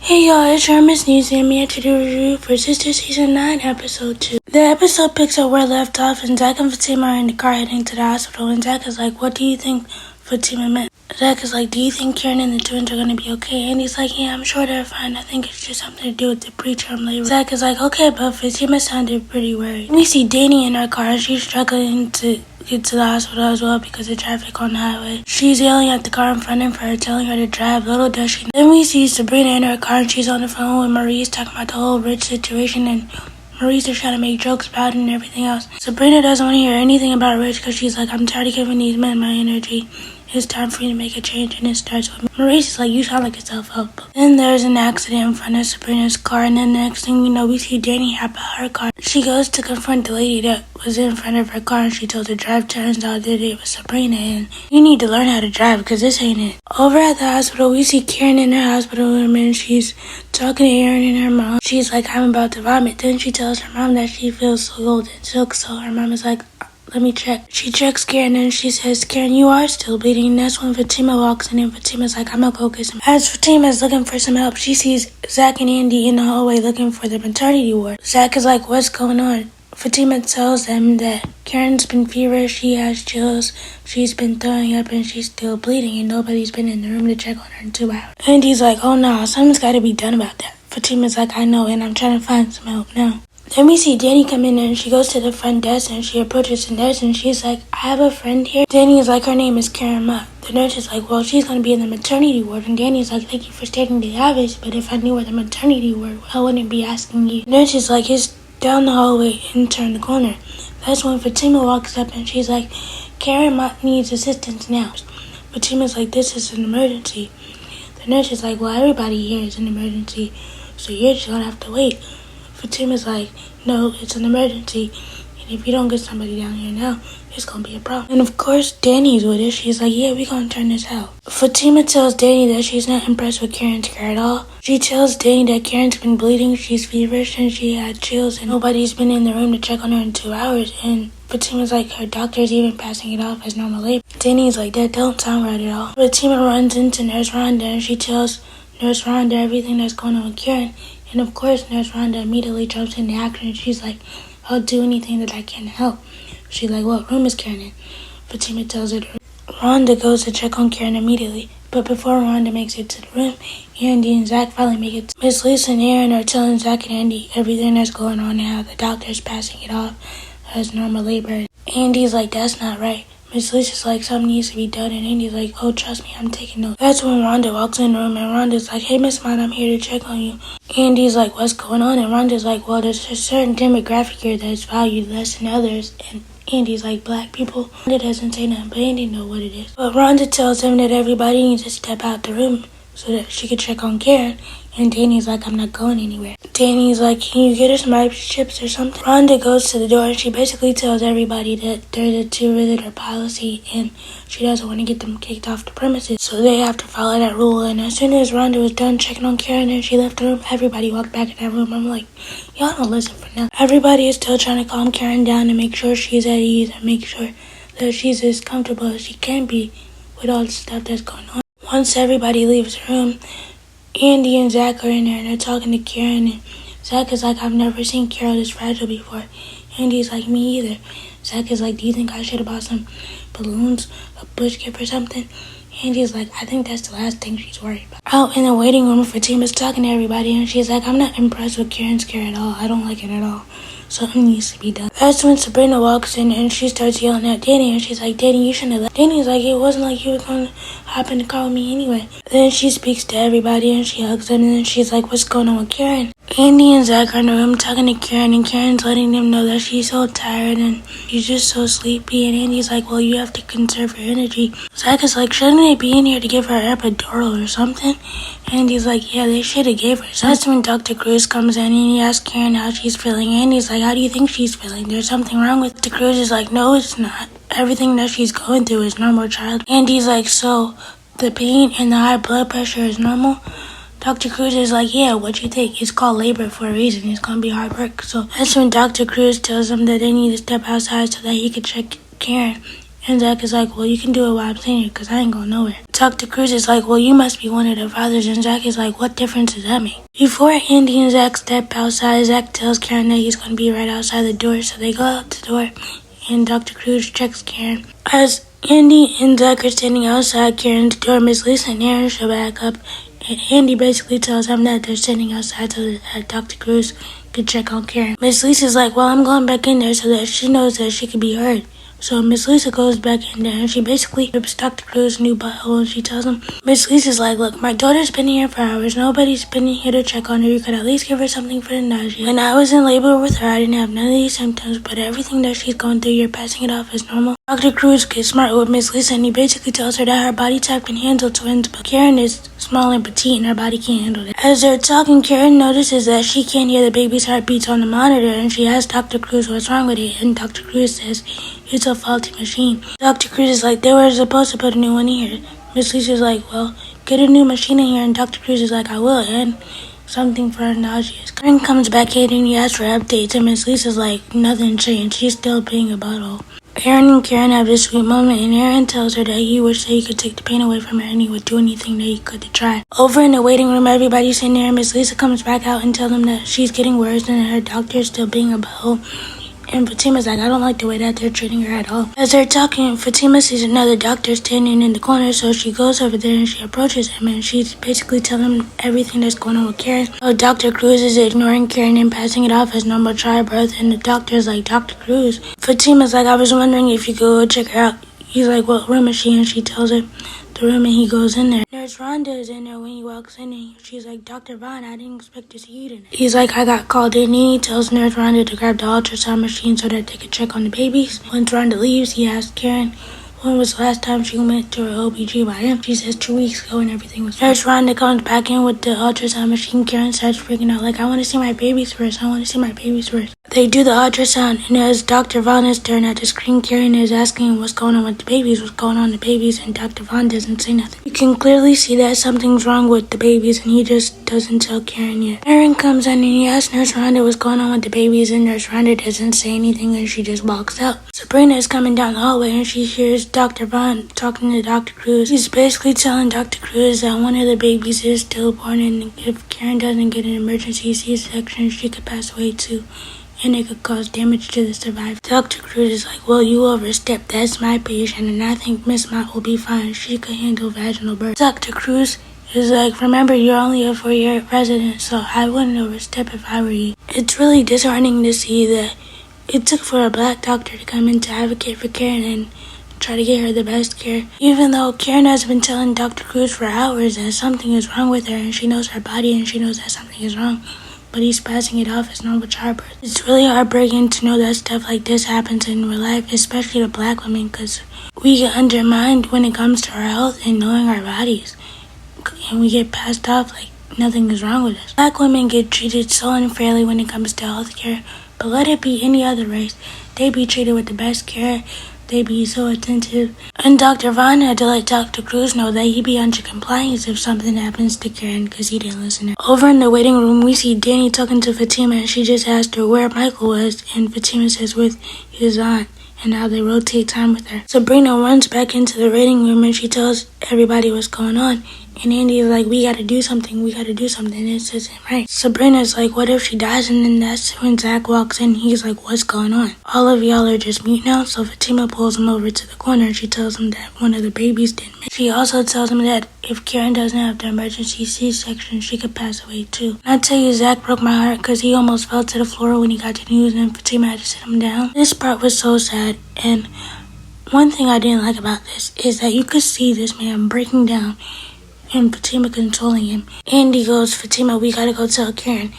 Hey y'all, it's your Missniecytv, and I'm here to do a review for Sistas Season 9, Episode 2. The episode picks up where it left off, and Zach and Fatima are in the car heading to the hospital, and Zach is like, what do you think Fatima meant? Zach is like, do you think Karen and the twins are gonna be okay? And he's like, yeah, I'm sure they're fine. I think it's just something to do with the preterm labor. Zach is like, okay, but Fatima sounded pretty worried. We see Danny in her car, and she's struggling to get to the hospital as well because of traffic on the highway. She's yelling at the car in front of her, telling her to drive. Little does she know. Then we see Sabrina in her car, and she's on the phone with Maurice talking about the whole rich situation, and Maurice is trying to make jokes about it and everything else. Sabrina doesn't want to hear anything about Rich because she's like, I'm tired of giving these men my energy. It's time for you to make a change, and it starts with me. Maurice is like, you sound like a self-help book. Then there's an accident in front of Sabrina's car, and then the next thing we know, we see Danny hop out her car. She goes to confront the lady that was in front of her car, and she tells her to drive. Turns out that it was Sabrina, and you need to learn how to drive because this ain't it. Over at the hospital, we see Karen in her hospital room, and she's talking to Aaron and her mom. She's like, I'm about to vomit. Then she tells her mom that she feels so cold and sick, so her mom is like, let me check. She checks Karen and she says, Karen, you are still bleeding. And that's when Fatima walks in, and Fatima's like, I'm gonna go get some. As Fatima's looking for some help, she sees Zach and Andy in the hallway looking for the maternity ward. Zach is like, what's going on? Fatima tells them that Karen's been feverish, she has chills, she's been throwing up, and she's still bleeding, and nobody's been in the room to check on her in 2 hours. Andy's like, oh no, something's gotta be done about that. Fatima's like, I know, and I'm trying to find some help now. Then we see Danny come in, and she goes to the front desk, and she approaches the nurse, and she's like, I have a friend here. Danny is like, her name is Karen Mott. The nurse is like, well, she's going to be in the maternity ward. And Danny's like, thank you for stating the obvious, but if I knew where the maternity ward was, I wouldn't be asking you. The nurse is like, it's down the hallway and turn the corner. That's when Fatima walks up, and she's like, Karen Mott needs assistance now. Fatima's like, this is an emergency. The nurse is like, well, everybody here is an emergency, so you're just going to have to wait. Fatima's like, no, it's an emergency, and if you don't get somebody down here now, it's gonna be a problem. And of course, Danny's with it. She's like, yeah, we gonna turn this out. Fatima tells Danny that she's not impressed with Karen's care at all. She tells Danny that Karen's been bleeding, she's feverish, and she had chills, and nobody's been in the room to check on her in 2 hours. And Fatima's like, her doctor's even passing it off as normal labor. Danny's like, that don't sound right at all. Fatima runs into Nurse Rhonda, and she tells Nurse Rhonda everything that's going on with Karen. And of course, Nurse Rhonda immediately jumps into action, and she's like, I'll do anything that I can to help. She's like, what room is Karen in? Fatima tells her Rhonda goes to check on Karen immediately. But before Rhonda makes it to the room, Andy and Zach finally make it. Miss Lisa and Aaron are telling Zach and Andy everything that's going on and how the doctor's passing it off as normal labor. Andy's like, that's not right. Miss Lisa's like, something needs to be done, and Andy's like, oh, trust me, I'm taking notes. That's when Rhonda walks in the room, and Rhonda's like, hey, Miss Mott, I'm here to check on you. Andy's like, what's going on? And Rhonda's like, well, there's a certain demographic here that's valued less than others, and Andy's like, black people. Rhonda doesn't say nothing, but Andy knows what it is. But Rhonda tells him that everybody needs to step out the room so that she could check on Karen, and Danny's like, I'm not going anywhere. Danny's like, can you get her some ice chips or something? Rhonda goes to the door, and she basically tells everybody that there's a two-visitor policy, and she doesn't want to get them kicked off the premises, so they have to follow that rule. And as soon as Rhonda was done checking on Karen and she left the room, everybody walked back in that room. I'm like, y'all don't listen for now. Everybody is still trying to calm Karen down and make sure she's at ease and make sure that she's as comfortable as she can be with all the stuff that's going on. Once everybody leaves the room, Andy and Zach are in there, and they're talking to Karen, and Zach is like, I've never seen Carol this fragile before. Andy's like, me either. Zach is like, do you think I should have bought some balloons, a bush gift or something? Andy's like, I think that's the last thing she's worried about. Out in the waiting room, Fatima's talking to everybody, and she's like, I'm not impressed with Karen's care at all. I don't like it at all. Something needs to be done. That's when Sabrina walks in, and she starts yelling at Danny, and she's like, Danny, you shouldn't have left. Danny's like, it wasn't like you were going to hop in the car with me anyway. Then she speaks to everybody, and she hugs them, and then she's like, what's going on with Karen? Andy and Zach are in the room talking to Karen, and Karen's letting them know that she's so tired and she's just so sleepy, and Andy's like, well, you have to conserve your energy. Zach is like, shouldn't they be in here to give her epidural or something? Andy's like, yeah, they should have gave her. So that's when Dr. Cruz comes in, and he asks Karen how she's feeling. Andy's like, how do you think she's feeling? There's something wrong with Dr. Cruz is like, no, it's not. Everything that she's going through is normal, child. Andy's like, so the pain and the high blood pressure is normal? Dr. Cruz is like, yeah, what you think? It's called labor for a reason. It's going to be hard work. So that's when Dr. Cruz tells them that they need to step outside so that he can check Karen. And Zach is like, well, you can do it while I'm sitting here because I ain't going nowhere. Dr. Cruz is like, well, you must be one of the fathers. And Zach is like, what difference does that make? Before Andy and Zach step outside, Zach tells Karen that he's going to be right outside the door. So they go out the door and Dr. Cruz checks Karen. As Andy and Zach are standing outside Karen's door, Miss Lisa and Aaron show back up. And Andy basically tells them that they're standing outside so that Dr. Cruz could check on Karen. Miss Lisa's like, well, I'm going back in there so that she knows that she could be heard. So Miss Lisa goes back in there and she basically rips Dr. Cruz's new butthole and she tells him, Miss Lisa's like, look, my daughter's been here for hours. Nobody's been here to check on her. You could at least give her something for the nausea. When I was in labor with her, I didn't have none of these symptoms, but everything that she's going through, you're passing it off as normal. Dr. Cruz gets smart with Miss Lisa and he basically tells her that her body type can handle twins, but Karen is small and petite and her body can't handle it. As they're talking, Karen notices that she can't hear the baby's heartbeats on the monitor and she asks Dr. Cruz what's wrong with it, and Dr. Cruz says it's a faulty machine. Dr. Cruz is like, they were supposed to put a new one in here. Miss Lisa's like, well, get a new machine in here, and Dr. Cruz is like, I will, and something for her nausea. Karen comes back in and he asks for updates, and Miss Lisa's like, nothing changed. She's still being a butthole. Aaron and Karen have this sweet moment, and Aaron tells her that he wished that he could take the pain away from her and he would do anything that he could to try. Over in the waiting room, everybody's sitting there, and Miss Lisa comes back out and tells them that she's getting worse and that her doctor is still being a butthole. And Fatima's like, I don't like the way that they're treating her at all. As they're talking, Fatima sees another doctor standing in the corner, so she goes over there and she approaches him and she's basically telling him everything that's going on with Karen. So Dr. Cruz is ignoring Karen and passing it off as normal childbirth, and the doctor's like, Dr. Cruz. Fatima's like, I was wondering if you could go check her out. He's like, what room is she in? She tells her the room and he goes in there. Nurse Rhonda is in there when he walks in and she's like, Dr. Vaughn, I didn't expect to see you tonight. He's like, I got called in, and he tells Nurse Rhonda to grab the ultrasound machine so that they could check on the babies. Once Rhonda leaves, he asks Karen when was the last time she went to her OBGYN. She says 2 weeks ago and everything was fine. Nurse Rhonda comes back in with the ultrasound machine. Karen starts freaking out like, I want to see my babies first. I want to see my babies first. They do the ultrasound, and as Dr. Vaughn is staring at the screen, Karen is asking what's going on with the babies, and Dr. Vaughn doesn't say nothing. You can clearly see that something's wrong with the babies, and he just doesn't tell Karen yet. Aaron comes in and he asks Nurse Rhonda what's going on with the babies, and Nurse Rhonda doesn't say anything and she just walks out. Sabrina is coming down the hallway and she hears Dr. Vaughn talking to Dr. Cruz. He's basically telling Dr. Cruz that one of the babies is stillborn, and if Karen doesn't get an emergency C-section, she could pass away too, and it could cause damage to the survivor. Dr. Cruz is like, well, you overstepped. That's my patient, and I think Miss Mott will be fine. She could handle vaginal birth. Dr. Cruz is like, remember, you're only a 4-year resident, so I wouldn't overstep if I were you. It's really disheartening to see that it took for a black doctor to come in to advocate for Karen and try to get her the best care. Even though Karen has been telling Dr. Cruz for hours that something is wrong with her and she knows her body and she knows that something is wrong, but he's passing it off as normal childbirth. It's really heartbreaking to know that stuff like this happens in real life, especially to black women, because we get undermined when it comes to our health and knowing our bodies, and we get passed off like nothing is wrong with us. Black women get treated so unfairly when it comes to health care, but let it be any other race, they be treated with the best care. They be so attentive. And Dr. Vaughn had to let Dr. Cruz know that he'd be under compliance if something happens to Karen because he didn't listen. Over in the waiting room, we see Danny talking to Fatima, and she just asked her where Michael was, and Fatima says with his aunt, and how they rotate time with her. Sabrina runs back into the waiting room and she tells everybody what's going on. And Andy is like, we gotta do something. It isn't right. Sabrina's like, what if she dies? And then that's when Zach walks in. He's like, what's going on? All of y'all are just mute now. So Fatima pulls him over to the corner and she tells him that one of the babies didn't make it. She also tells him that if Karen doesn't have the emergency C-section, she could pass away too. And I tell you, Zach broke my heart because he almost fell to the floor when he got the news and Fatima had to sit him down. This part was so sad, and one thing I didn't like about this is that you could see this man breaking down and Fatima consoling him. Andy goes, Fatima, we gotta go tell Karen.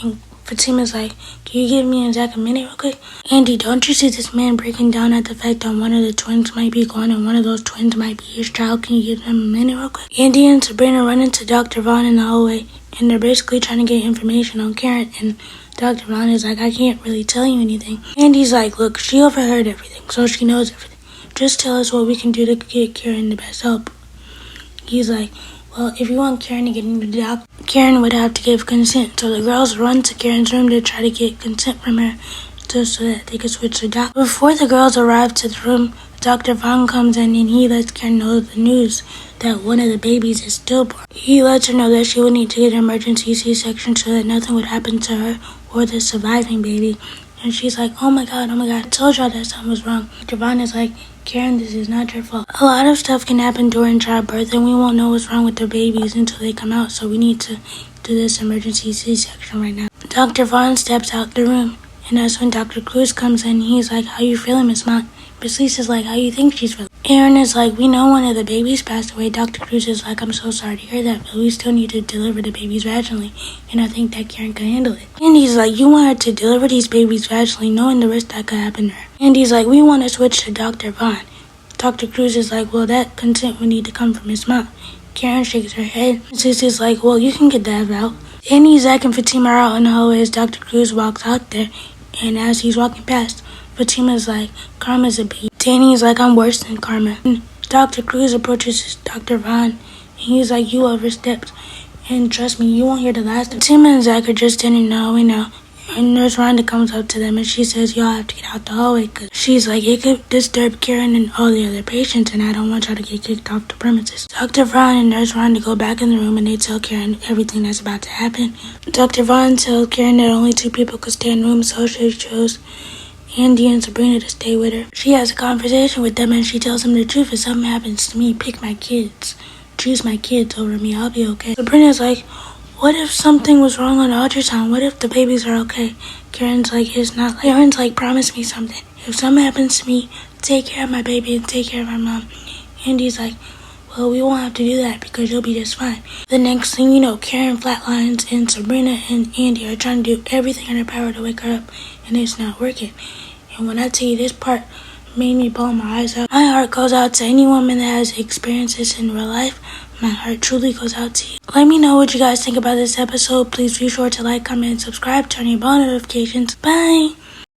And Fatima's like, can you give me and Zach a minute real quick? Andy, don't you see this man breaking down at the fact that one of the twins might be gone and one of those twins might be his child? Can you give him a minute real quick? Andy and Sabrina run into Dr. Vaughn in the hallway, and they're basically trying to get information on Karen, and Dr. Vaughn is like, I can't really tell you anything. Andy's like, look, she overheard everything, so she knows everything. Just tell us what we can do to get Karen the best help. He's like, well, if you want Karen to get into the doctor, Karen would have to give consent. So the girls run to Karen's room to try to get consent from her so that they could switch the doctor. Before the girls arrive to the room, Dr. Vaughn comes in and he lets Karen know the news that one of the babies is stillborn. He lets her know that she would need to get an emergency C-section so that nothing would happen to her or the surviving baby. And she's like, oh my god, I told y'all that something was wrong. Dr. Vaughn is like, Karen, this is not your fault. A lot of stuff can happen during childbirth and we won't know what's wrong with the babies until they come out, so we need to do this emergency C-section right now. Dr. Vaughn steps out the room, and that's when Dr. Cruz comes in. He's like, how you feeling, Miss Mott? Miss Lisa's like, how you think she's feeling? Aaron is like, we know one of the babies passed away. Dr. Cruz is like, I'm so sorry to hear that, but we still need to deliver the babies vaginally, and I think that Karen can handle it. And he's like, you want her to deliver these babies vaginally, knowing the risk that could happen to her. And he's like, we want to switch to Dr. Vaughn. Dr. Cruz is like, well, that consent would need to come from his mom. Karen shakes her head. Sis is like, well, you can get that out. Danny, Zach, and Fatima are out in the hallway as Dr. Cruz walks out there, and as he's walking past, Fatima's like, Karma's a beat. Danny's like, I'm worse than Karma. And Dr. Cruz approaches Dr. Vaughn, and he's like, you overstepped. And trust me, you won't hear the last. Fatima and Zach are just standing in the hallway now. And Nurse Rhonda comes up to them and she says, y'all have to get out the hallway because she's like, it could disturb Karen and all the other patients and I don't want y'all to get kicked off the premises. Dr. Vaughn and Nurse Rhonda go back in the room and they tell Karen everything that's about to happen. Dr. Vaughn tells Karen that only 2 people could stay in the room, so she chose Andy and Sabrina to stay with her. She has a conversation with them and she tells them the truth. If something happens to me, pick my kids. Choose my kids over me, I'll be okay. Sabrina's like, what if something was wrong on the ultrasound? What if the babies are okay? Karen's like, it's not. Karen's like, promise me something. If something happens to me, take care of my baby and take care of my mom. Andy's like, well, we won't have to do that because you'll be just fine. The next thing you know, Karen flatlines and Sabrina and Andy are trying to do everything in their power to wake her up, and it's not working. And when I tell you this part made me bawl my eyes out, my heart goes out to any woman that has experienced this in real life. My heart truly goes out to you. Let me know what you guys think about this episode. Please be sure to like, comment, and subscribe. Turn your bell notifications. Bye!